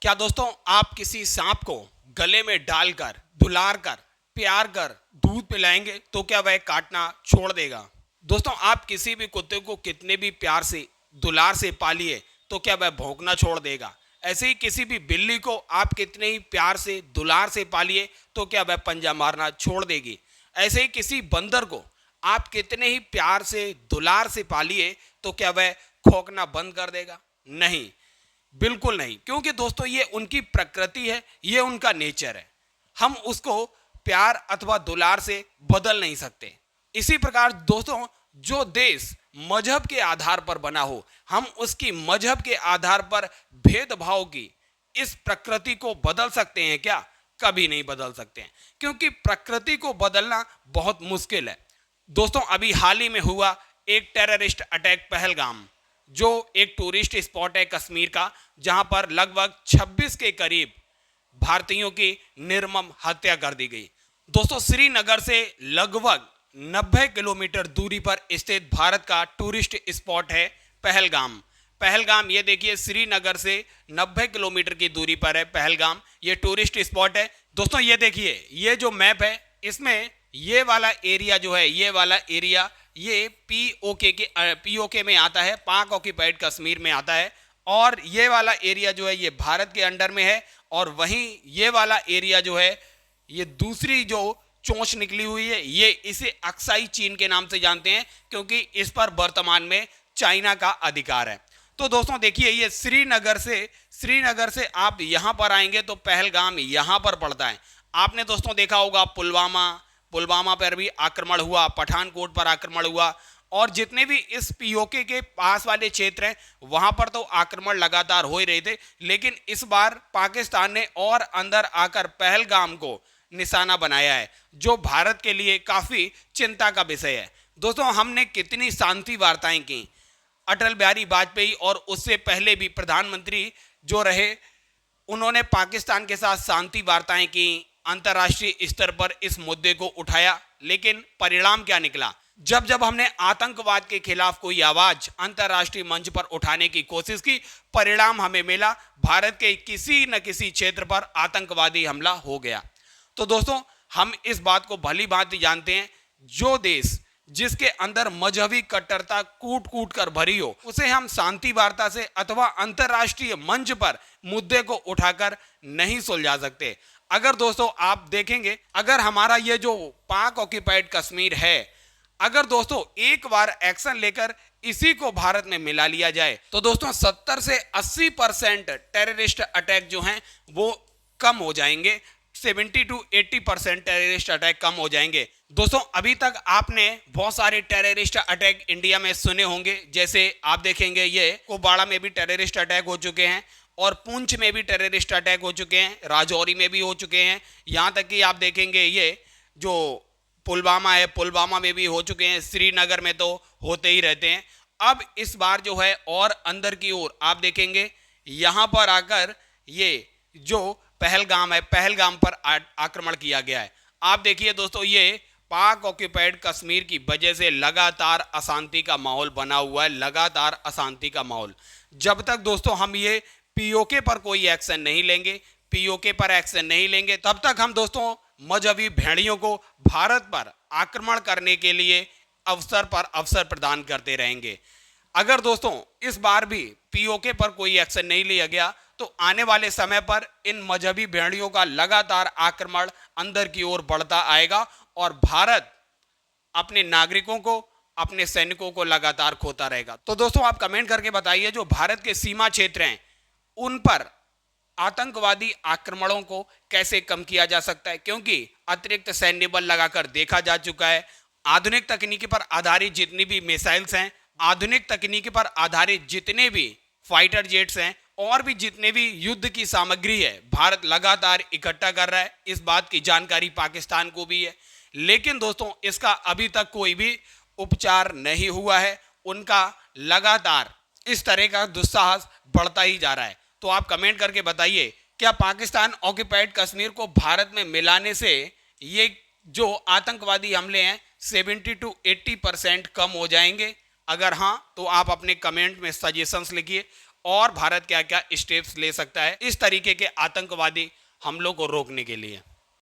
क्या दोस्तों आप किसी सांप को गले में डालकर दुलार कर प्यार कर दूध पिलाएंगे तो क्या वह काटना छोड़ देगा? दोस्तों आप किसी भी कुत्ते को कितने भी प्यार से दुलार से पालिए तो क्या वह भौंकना छोड़ देगा? ऐसे ही किसी भी बिल्ली को आप कितने ही प्यार से दुलार से पालिए तो क्या वह पंजा मारना छोड़ देगी? ऐसे ही किसी बंदर को आप कितने ही प्यार से दुलार से पालिए तो क्या वह खोंकना बंद कर देगा? नहीं, बिल्कुल नहीं। क्योंकि दोस्तों ये उनकी प्रकृति है, ये उनका नेचर है। हम उसको प्यार अथवा दुलार से बदल नहीं सकते। इसी प्रकार दोस्तों जो देश मजहब के आधार पर बना हो, हम उसकी मजहब के आधार पर भेदभाव की इस प्रकृति को बदल सकते हैं क्या? कभी नहीं बदल सकते हैं, क्योंकि प्रकृति को बदलना बहुत मुश्किल है। दोस्तों अभी हाल ही में हुआ एक टेररिस्ट अटैक पहलगाम, जो एक टूरिस्ट स्पॉट है कश्मीर का, जहां पर लगभग 26 के करीब भारतीयों की निर्मम हत्या कर दी गई। दोस्तों श्रीनगर से लगभग 90 किलोमीटर दूरी पर स्थित भारत का टूरिस्ट स्पॉट है पहलगाम। पहलगाम ये देखिए श्रीनगर से 90 किलोमीटर की दूरी पर है पहलगाम, ये टूरिस्ट स्पॉट है। दोस्तों ये देखिए, ये जो मैप है इसमें ये वाला एरिया जो है, ये वाला एरिया ये पीओके में आता है, पाक ऑक्यूपाइड कश्मीर में आता है। और ये वाला एरिया जो है ये भारत के अंडर में है। और वहीं ये वाला एरिया जो है, ये दूसरी जो चोंच निकली हुई है, ये इसे अक्साई चीन के नाम से जानते हैं, क्योंकि इस पर वर्तमान में चाइना का अधिकार है। तो दोस्तों देखिए, ये श्रीनगर से आप यहां पर आएंगे तो पहलगाम यहां पर पड़ता है। आपने दोस्तों देखा होगा पुलवामा पर भी आक्रमण हुआ, पठानकोट पर आक्रमण हुआ, और जितने भी इस पीओके के पास वाले क्षेत्र हैं वहां पर तो आक्रमण लगातार हो ही रहे थे। लेकिन इस बार पाकिस्तान ने और अंदर आकर पहलगाम को निशाना बनाया है, जो भारत के लिए काफी चिंता का विषय है। दोस्तों हमने कितनी शांति वार्ताएं की, अटल बिहारी वाजपेयी और उससे पहले भी प्रधानमंत्री जो रहे, उन्होंने पाकिस्तान के साथ शांति वार्ताएं की, अंतर्राष्ट्रीय स्तर पर इस मुद्दे को उठाया। लेकिन परिणाम क्या निकला? जब जब हमने आतंकवाद के खिलाफ कोई आवाज अंतर्राष्ट्रीय मंच पर उठाने की कोशिश की, परिणाम हमें मिला, भारत के किसी न किसी क्षेत्र पर आतंकवादी हमला हो गया। तो दोस्तों हम इस बात को भली भांति जानते हैं, जो देश जिसके अंदर मजहबी कट्टरता कूट कूट कर भरी हो, उसे हम शांति वार्ता से अथवा अंतर्राष्ट्रीय मंच पर मुद्दे को उठाकर नहीं सुलझा सकते। अगर दोस्तों आप देखेंगे, अगर हमारा ये जो पाक ऑक्यूपाइड कश्मीर है, अगर दोस्तों एक बार एक्शन लेकर इसी को भारत में मिला लिया जाए तो दोस्तों 70 से 80% टेररिस्ट अटैक जो हैं वो कम हो जाएंगे। 70 to 80% टेररिस्ट अटैक कम हो जाएंगे। दोस्तों अभी तक आपने बहुत सारे टेररिस्ट अटैक इंडिया में सुने होंगे, जैसे आप देखेंगे ये कुपवाड़ा में भी टेररिस्ट अटैक हो चुके हैं, और पुंछ में भी टेररिस्ट अटैक हो चुके हैं, राजौरी में भी हो चुके हैं, यहाँ तक कि आप देखेंगे ये जो पुलवामा है, पुलवामा में भी हो चुके हैं, श्रीनगर में तो होते ही रहते हैं। अब इस बार जो है और अंदर की ओर आप देखेंगे, यहाँ पर आकर ये जो पहलगाम है, पहलगाम पर आक्रमण किया गया है। आप देखिए दोस्तों, ये पाक ऑक्यूपाइड कश्मीर की वजह से लगातार अशांति का माहौल बना हुआ है, लगातार अशांति का माहौल। जब तक दोस्तों हम ये पीओके पर कोई एक्शन नहीं लेंगे, पीओके पर एक्शन नहीं लेंगे, तब तक हम दोस्तों मजहबी भेड़ियों को भारत पर आक्रमण करने के लिए अवसर पर अवसर प्रदान करते रहेंगे। अगर दोस्तों इस बार भी पीओके पर कोई एक्शन नहीं लिया गया तो आने वाले समय पर इन मजहबी भेड़ियों का लगातार आक्रमण अंदर की ओर बढ़ता आएगा, और भारत अपने नागरिकों को, अपने सैनिकों को लगातार खोता रहेगा। तो दोस्तों आप कमेंट करके बताइए, जो भारत के सीमा क्षेत्र हैं उन पर आतंकवादी आक्रमणों को कैसे कम किया जा सकता है, क्योंकि अतिरिक्त सैन्य बल लगाकर देखा जा चुका है। आधुनिक तकनीकी पर आधारित जितनी भी मिसाइल्स हैं, आधुनिक तकनीकी पर आधारित जितने भी फाइटर जेट्स हैं, और भी जितने भी युद्ध की सामग्री है, भारत लगातार इकट्ठा कर रहा है। इस बात की जानकारी पाकिस्तान को भी है। लेकिन दोस्तों इसका अभी तक कोई भी उपचार नहीं हुआ है। उनका लगातार इस तरह का दुस्साहस बढ़ता ही जा रहा है। तो आप कमेंट करके बताइए, क्या पाकिस्तान ऑक्यूपाइड कश्मीर को भारत में मिलाने से ये जो आतंकवादी हमले हैं 70 to 80% कम हो जाएंगे? अगर हाँ तो आप अपने कमेंट में सजेशंस लिखिए। और भारत क्या क्या स्टेप्स ले सकता है इस तरीके के आतंकवादी हमलों को रोकने के लिए।